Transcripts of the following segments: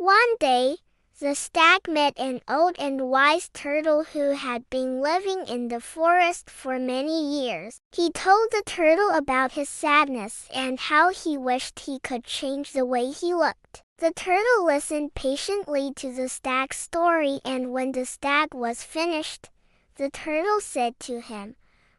One day, the stag met an old and wise turtle who had been living in the forest for many years. He told the turtle about his sadness and how he wished he could change the way he looked. The turtle listened patiently to the stag's story, and when the stag was finished, the turtle said to him,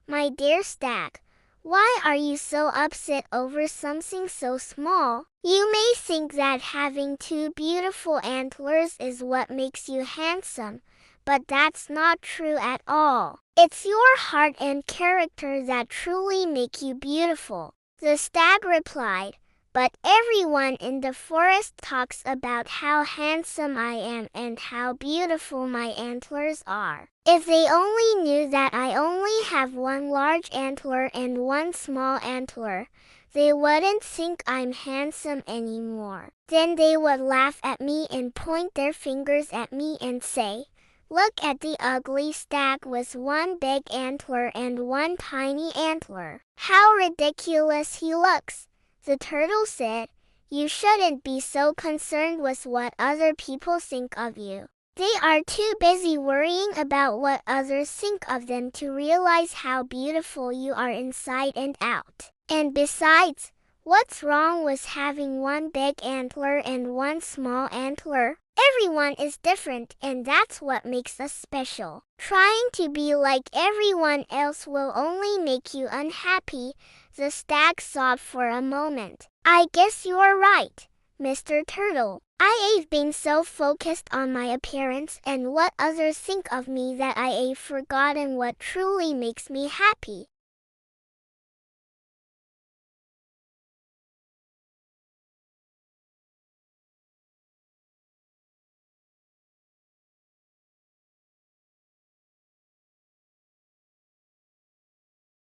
"My dear stag, why are you so upset over something so small? You may think that having two beautiful antlers is what makes you handsome, but that's not true at all. It's your heart and character that truly make you beautiful." The stag replied, "But everyone in the forest talks about how handsome I am and how beautiful my antlers are. If they only knew that I only have one large antler and one small antler, they wouldn't think I'm handsome anymore. Then they would laugh at me and point their fingers at me and say, 'Look at the ugly stag with one big antler and one tiny antler. How ridiculous he looks.'" The turtle said, "You shouldn't be so concerned with what other people think of you. They are too busy worrying about what others think of them to realize how beautiful you are inside and out. And besides, what's wrong with having one big antler and one small antler? Everyone is different, and that's what makes us special. Trying to be like everyone else will only make you unhappy." The stag sobbed for a moment. "I guess you're right, Mr. Turtle. I've been so focused on my appearance and what others think of me that I've forgotten what truly makes me happy."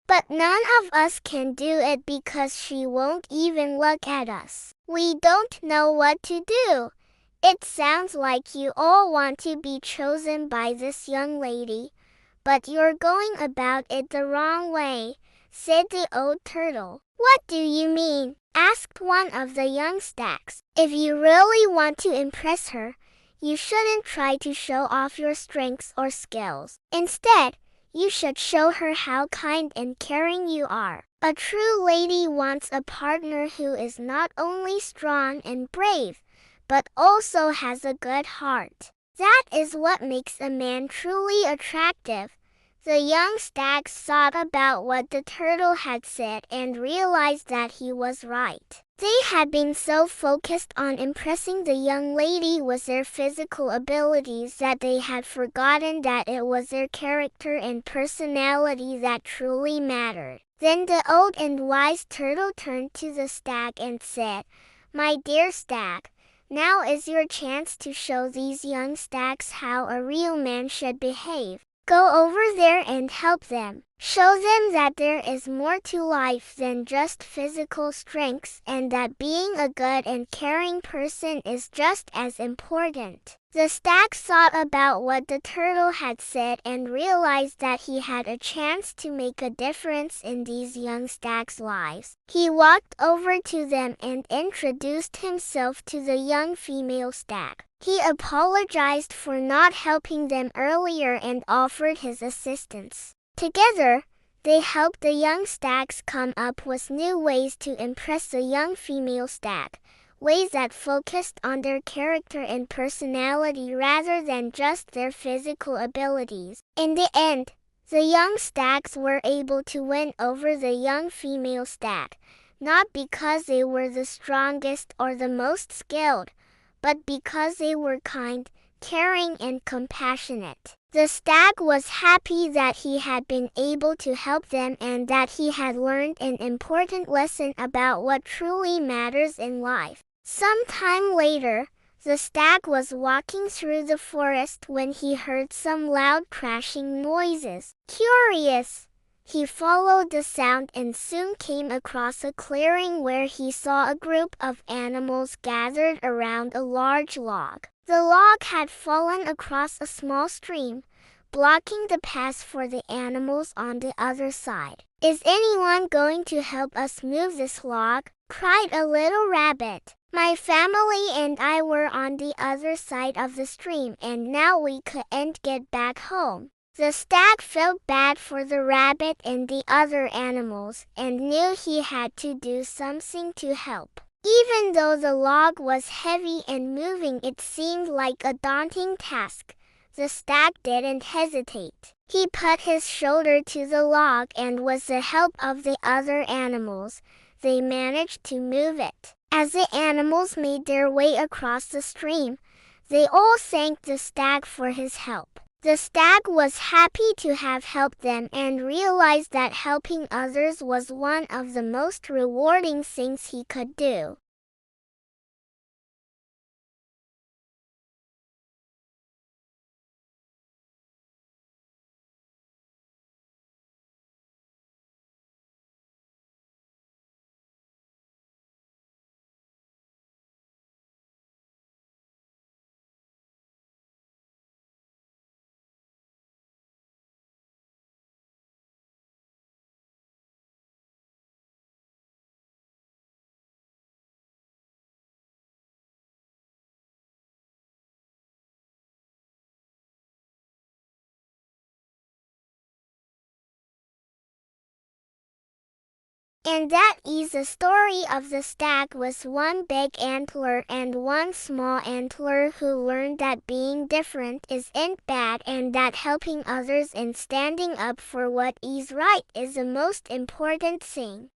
But none of us can do it because she won't even look at us. We don't know what to do. It sounds like you all want to be chosen by this young lady, but you're going about it the wrong way," said the old turtle. "What do you mean?" asked one of the young stags. "If you really want to impress her, you shouldn't try to show off your strengths or skills. Instead, you should show her how kind and caring you are. A true lady wants a partner who is not only strong and brave, but also has a good heart. That is what makes a man truly attractive." The young stags thought about what the turtle had said and realized that he was right. They had been so focused on impressing the young lady with their physical abilities that they had forgotten that it was their character and personality that truly mattered. Then the old and wise turtle turned to the stag and said, "My dear stag, now is your chance to show these young stags how a real man should behave. Go over there and help them. Show them that there is more to life than just physical strengths, and that being a good and caring person is just as important." The stag thought about what the turtle had said and realized that he had a chance to make a difference in these young stags' lives. He walked over to them and introduced himself to the young female stag. He apologized for not helping them earlier and offered his assistance. Together, they helped the young stags come up with new ways to impress the young female stag, ways that focused on their character and personality rather than just their physical abilities. In the end, the young stags were able to win over the young female stag, not because they were the strongest or the most skilled, but because they were kind, caring, and compassionate. The stag was happy that he had been able to help them and that he had learned an important lesson about what truly matters in life. Some time later, the stag was walking through the forest when he heard some loud crashing noises. Curious, he followed the sound and soon came across a clearing where he saw a group of animals gathered around a large log. The log had fallen across a small stream, blocking the path for the animals on the other side. "Is anyone going to help us move this log?" cried a little rabbit. My family and I were on the other side of the stream and now we couldn't get back home. The stag felt bad for the rabbit and the other animals and knew he had to do something to help. Even though the log was heavy and moving it seemed like a daunting task, the stag didn't hesitate. He put his shoulder to the log and with the help of the other animals, they managed to move it. As the animals made their way across the stream, they all thanked the stag for his help. The stag was happy to have helped them and realized that helping others was one of the most rewarding things he could do. And that is the story of the stag with one big antler and one small antler who learned that being different isn't bad and that helping others and standing up for what is right is the most important thing.